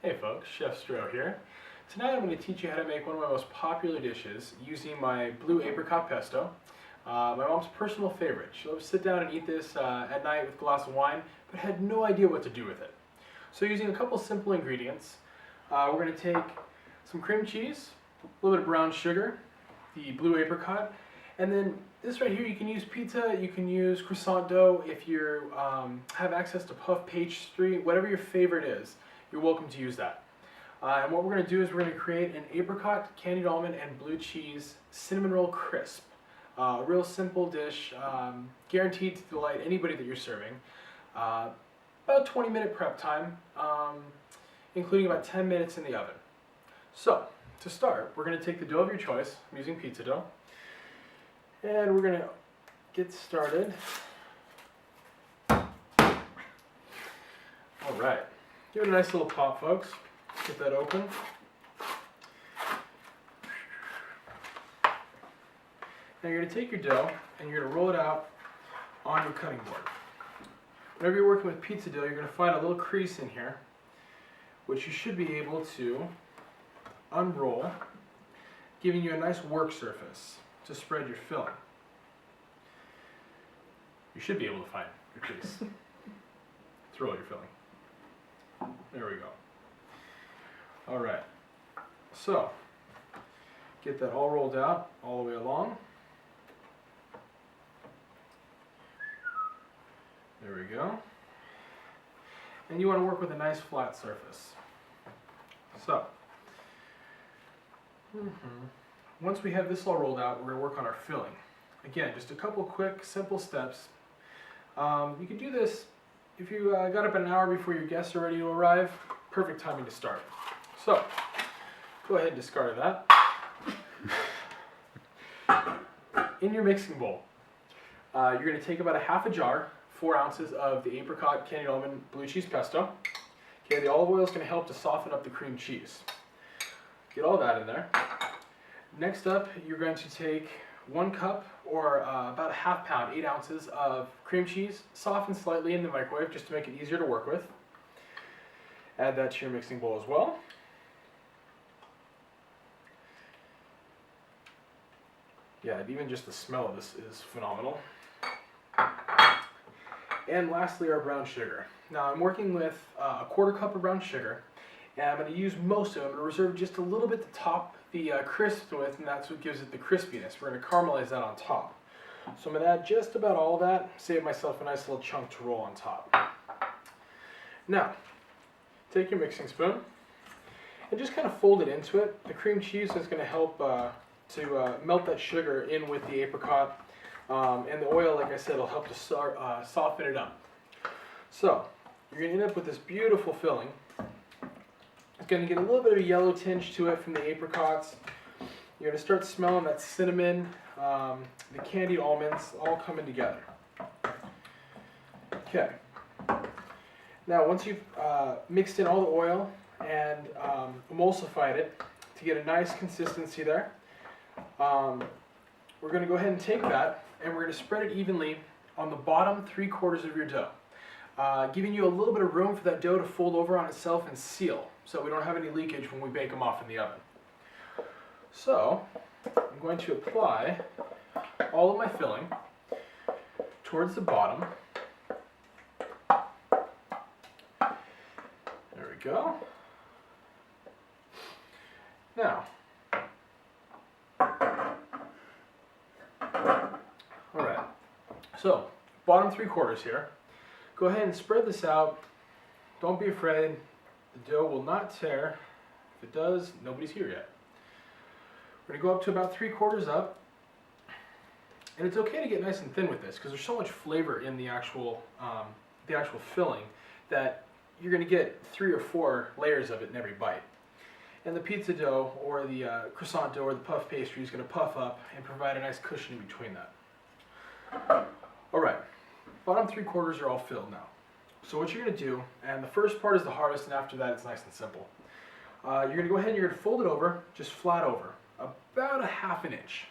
Hey folks, Chef Stroh here. Tonight I'm going to teach you how to make one of my most popular dishes using my Blue Apricot pesto. My mom's personal favorite. She loves to sit down and eat this at night with a glass of wine, but had no idea what to do with it. So using a couple simple ingredients, we're going to take some cream cheese, a little bit of brown sugar, the Blue Apricot, and then this right here, you can use pizza, you can use croissant dough if you have access to puff pastry, whatever your favorite is, you're welcome to use that. And what we're going to do is we're going to create an apricot, candied almond, and blue cheese cinnamon roll crisp. A real simple dish, guaranteed to delight anybody that you're serving. About 20-minute prep time, including about 10 minutes in the oven. So, to start, we're going to take the dough of your choice. I'm using pizza dough. And we're going to get started. All right. Give it a nice little pop, folks. Get that open. Now you're going to take your dough and you're going to roll it out on your cutting board. Whenever you're working with pizza dough, you're going to find a little crease in here, which you should be able to unroll, giving you a nice work surface to spread your filling. You should be able to find your crease. Let's roll your filling. There we go. All right. So, get that all rolled out all the way along. There we go. And you want to work with a nice flat surface. So, once we have this all rolled out, we're going to work on our filling. Again, just a couple quick, simple steps. You can do this if you got up an hour before your guests are ready to arrive. Perfect timing to start. So, go ahead and discard that. In your mixing bowl, you're going to take about a half a jar, 4 ounces of the apricot, candied almond, blue cheese pesto. Okay, the olive oil is going to help to soften up the cream cheese. Get all that in there. Next up, you're going to take 1 cup or about a half pound, 8 ounces of cream cheese, softened slightly in the microwave just to make it easier to work with. Add that to your mixing bowl as well. Yeah, even just the smell of this is phenomenal. And lastly, our brown sugar. Now I'm working with a 1/4 cup of brown sugar, and I'm going to use most of it. I'm going to reserve just a little bit to top the crisp with, and that's what gives it the crispiness. We're going to caramelize that on top. So I'm going to add just about all of that, save myself a nice little chunk to roll on top. Now, take your mixing spoon and just kind of fold it into it. The cream cheese is going to help to melt that sugar in with the apricot, and the oil, like I said, will help to soften it up. So, you're going to end up with this beautiful filling. It's going to get a little bit of a yellow tinge to it from the apricots. You're going to start smelling that cinnamon, the candied almonds all coming together. Okay. Now once you've mixed in all the oil and emulsified it to get a nice consistency there, we're going to go ahead and take that and we're going to spread it evenly on the bottom 3/4 of your dough, giving you a little bit of room for that dough to fold over on itself and seal, so we don't have any leakage when we bake them off in the oven. So, I'm going to apply all of my filling towards the bottom. There we go. Now, alright, so bottom 3/4 here. Go ahead and spread this out. Don't be afraid. The dough will not tear. If it does, nobody's here yet. We're going to go up to about 3/4 up. And it's okay to get nice and thin with this because there's so much flavor in the actual filling that you're going to get 3 or 4 layers of it in every bite. And the pizza dough or the croissant dough or the puff pastry is going to puff up and provide a nice cushion in between that. Alright, bottom 3/4 are all filled now. So what you're going to do, and the first part is the hardest, and after that it's nice and simple. You're going to go ahead and you're going to fold it over, just flat over, about a ½ inch.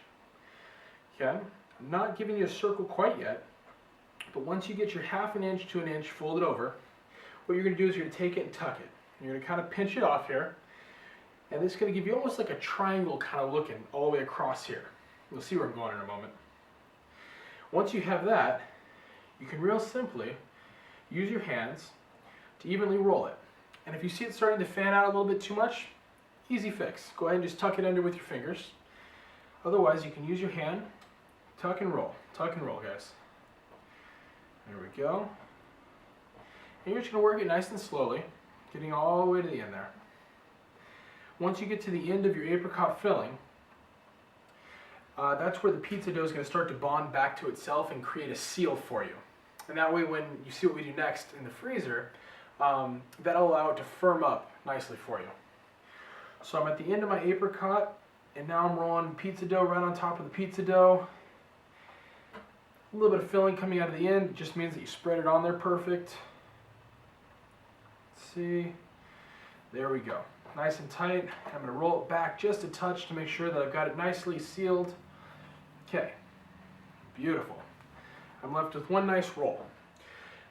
Okay, I'm not giving you a circle quite yet, but once you get your ½ inch to an inch folded over, what you're going to do is you're going to take it and tuck it. You're going to kind of pinch it off here. And this is going to give you almost like a triangle kind of looking all the way across here. You'll see where I'm going in a moment. Once you have that, you can real simply use your hands to evenly roll it. And if you see it starting to fan out a little bit too much, easy fix. Go ahead and just tuck it under with your fingers. Otherwise, you can use your hand, tuck and roll, guys. There we go. And you're just going to work it nice and slowly, getting all the way to the end there. Once you get to the end of your apricot filling, that's where the pizza dough is going to start to bond back to itself and create a seal for you. And that way, when you see what we do next in the freezer, that'll allow it to firm up nicely for you. So I'm at the end of my apricot, and now I'm rolling pizza dough right on top of the pizza dough. A little bit of filling coming out of the end. It just means that you spread it on there perfect. Let's see. There we go. Nice and tight. I'm going to roll it back just a touch to make sure that I've got it nicely sealed. Okay. Beautiful. I'm left with one nice roll.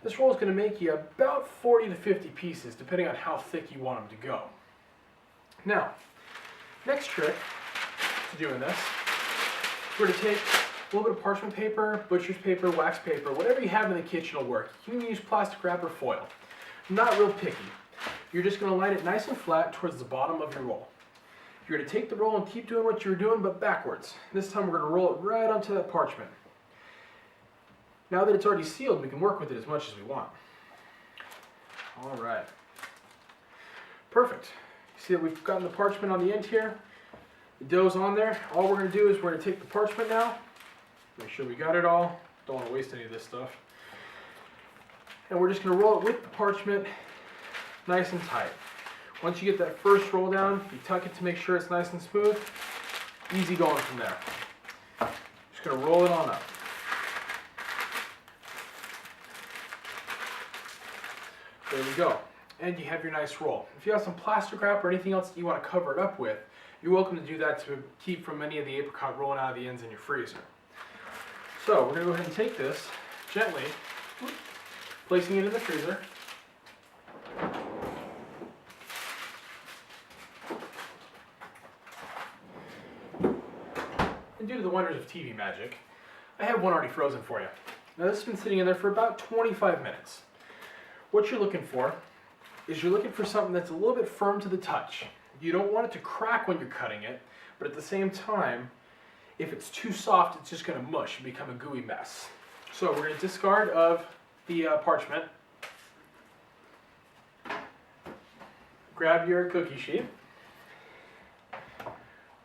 This roll is going to make you about 40 to 50 pieces, depending on how thick you want them to go. Now, next trick to doing this, we're going to take a little bit of parchment paper, butcher's paper, wax paper, whatever you have in the kitchen will work. You can use plastic wrap or foil. I'm not real picky. You're just going to line it nice and flat towards the bottom of your roll. You're going to take the roll and keep doing what you were doing, but backwards. This time we're going to roll it right onto that parchment. Now that it's already sealed, we can work with it as much as we want. All right. Perfect. You see that we've gotten the parchment on the end here. The dough's on there. All we're going to do is we're going to take the parchment now. Make sure we got it all. Don't want to waste any of this stuff. And we're just going to roll it with the parchment nice and tight. Once you get that first roll down, you tuck it to make sure it's nice and smooth. Easy going from there. Just going to roll it on up. There we go. And you have your nice roll. If you have some plastic wrap or anything else that you want to cover it up with, you're welcome to do that to keep from any of the apricot rolling out of the ends in your freezer. So we're going to go ahead and take this gently, placing it in the freezer. And due to the wonders of TV magic, I have one already frozen for you. Now this has been sitting in there for about 25 minutes. What you're looking for is you're looking for something that's a little bit firm to the touch. You don't want it to crack when you're cutting it, but at the same time, if it's too soft, it's just going to mush and become a gooey mess. So we're going to discard of the parchment. Grab your cookie sheet.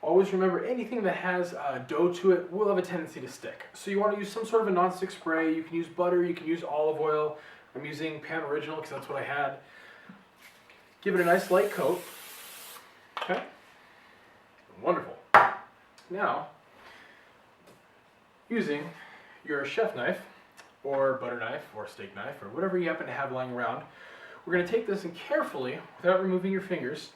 Always remember, anything that has dough to it will have a tendency to stick. So you want to use some sort of a non-stick spray. You can use butter, you can use olive oil. I'm using Pan Original because that's what I had. Give it a nice light coat. Okay. Wonderful. Now, using your chef knife, or butter knife, or steak knife, or whatever you happen to have lying around, we're going to take this and carefully, without removing your fingers,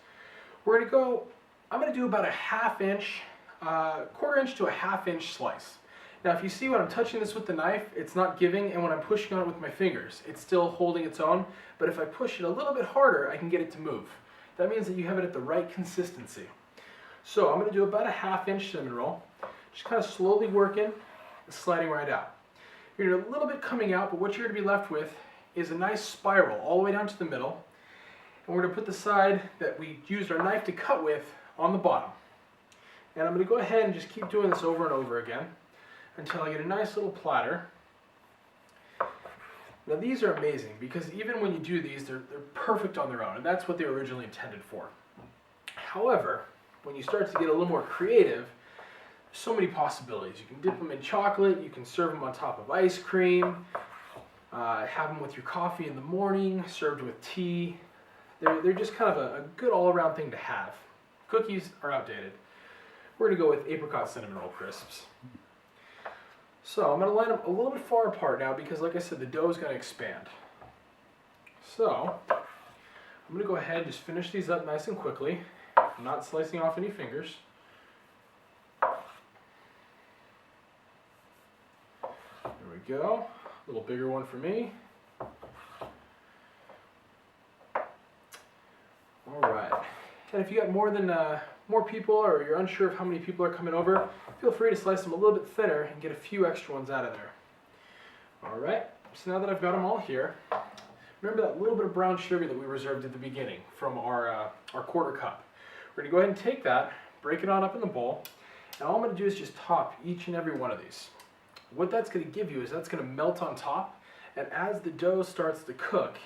we're going to go, I'm going to do about a quarter inch to a half inch slice. Now if you see when I'm touching this with the knife, it's not giving, and when I'm pushing on it with my fingers, it's still holding its own, but if I push it a little bit harder, I can get it to move. That means that you have it at the right consistency. So I'm going to do about a half inch cinnamon roll, just kind of slowly working and sliding right out. You're going to a little bit coming out, but what you're going to be left with is a nice spiral all the way down to the middle, and we're going to put the side that we used our knife to cut with on the bottom. And I'm going to go ahead and just keep doing this over and over again until I get a nice little platter. Now these are amazing because even when you do these, they're perfect on their own, and that's what they were originally intended for. However, when you start to get a little more creative, there's so many possibilities. You can dip them in chocolate, you can serve them on top of ice cream, have them with your coffee in the morning, served with tea. They're just kind of a good all-around thing to have. Cookies are outdated. We're going to go with apricot cinnamon roll crisps. So I'm going to line them a little bit far apart now because, like I said, the dough is going to expand. So I'm going to go ahead and just finish these up nice and quickly. I'm not slicing off any fingers. There we go. A little bigger one for me. And if you got more people, or you're unsure of how many people are coming over, feel free to slice them a little bit thinner and get a few extra ones out of there. All right, so now that I've got them all here, remember that little bit of brown sugar that we reserved at the beginning from our quarter cup. We're gonna go ahead and take that, break it on up in the bowl, and all I'm gonna do is just top each and every one of these. What that's gonna give you is that's gonna melt on top, and as the dough starts to cook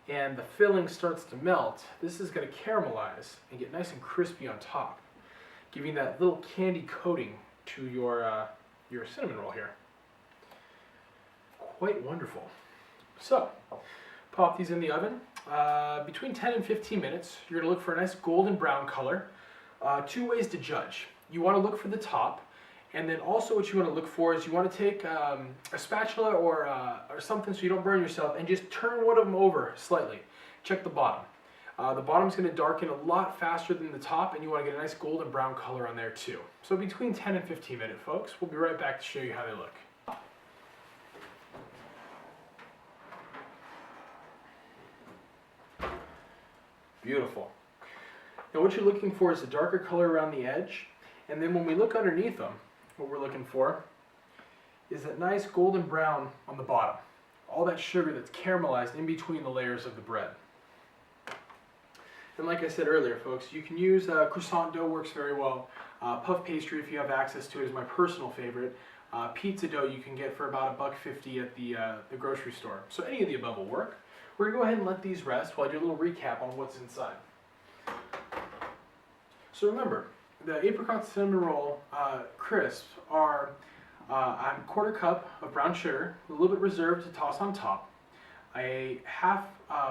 and the filling starts to melt, this is gonna caramelize and get nice and crispy on top, giving that little candy coating to your cinnamon roll here. Quite wonderful. So, pop these in the oven. Between 10 and 15 minutes, you're gonna look for a nice golden brown color. Two ways to judge. You wanna look for the top, and then also what you wanna look for is you wanna take a spatula or something so you don't burn yourself and just turn one of them over slightly. Check the bottom. The bottom's gonna darken a lot faster than the top, and you wanna get a nice golden brown color on there too. So between 10 and 15 minutes, folks. We'll be right back to show you how they look. Beautiful. Now what you're looking for is a darker color around the edge, and then when we look underneath them, what we're looking for is that nice golden brown on the bottom. All that sugar that's caramelized in between the layers of the bread. And like I said earlier, folks, you can use croissant dough, works very well. Puff pastry, if you have access to it, is my personal favorite. Pizza dough you can get for about $1.50 at the grocery store. So any of the above will work. We're going to go ahead and let these rest while I do a little recap on what's inside. So remember, the apricot cinnamon roll crisps are a quarter cup of brown sugar, a little bit reserved to toss on top, a half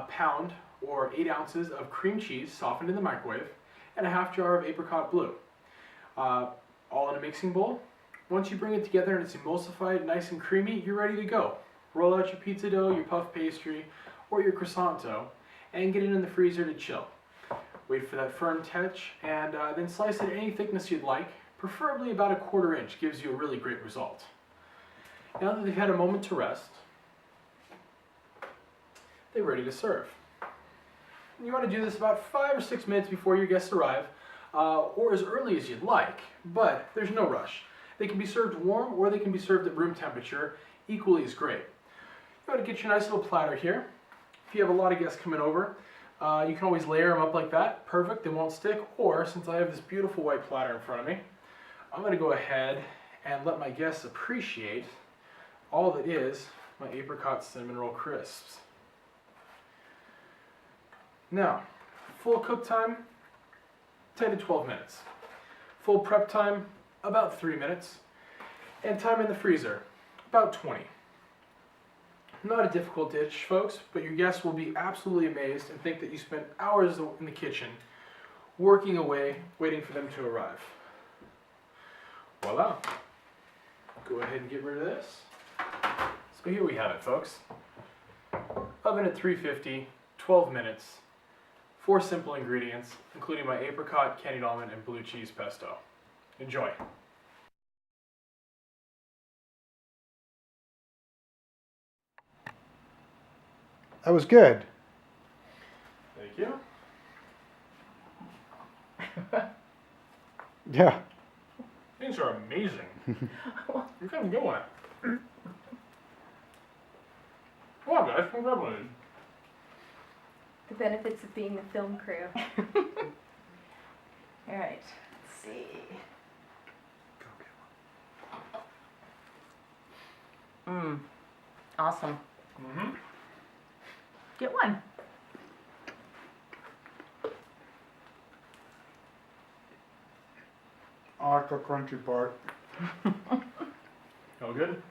pound or 8 ounces of cream cheese softened in the microwave, and a half jar of apricot blue. All in a mixing bowl. Once you bring it together and it's emulsified, nice and creamy, you're ready to go. Roll out your pizza dough, your puff pastry, or your croissant dough, and get it in the freezer to chill. Wait for that firm touch, and then slice it any thickness you'd like, preferably about 1/4 inch, gives you a really great result. Now that they've had a moment to rest, they're ready to serve. You want to do this about 5 or 6 minutes before your guests arrive, or as early as you'd like, but there's no rush. They can be served warm, or they can be served at room temperature, equally as great. You want to get your nice little platter here. If you have a lot of guests coming over, you can always layer them up like that. Perfect, they won't stick. Or, since I have this beautiful white platter in front of me, I'm going to go ahead and let my guests appreciate all that is my apricot cinnamon roll crisps. Now, full cook time, 10 to 12 minutes. Full prep time, about 3 minutes. And time in the freezer, about 20. Not a difficult dish, folks, but your guests will be absolutely amazed and think that you spent hours in the kitchen working away, waiting for them to arrive. Voila. Go ahead and get rid of this. So here we have it, folks. Oven at 350, 12 minutes, 4 simple ingredients, including my apricot, candied almond, and blue cheese pesto. Enjoy. That was good. Thank you. Yeah. These are amazing. You couldn't go on it. Come on, guys, congratulations. The benefits of being the film crew. All right, let's see. Awesome. Mm-hmm. Get one. I like the crunchy part. All good?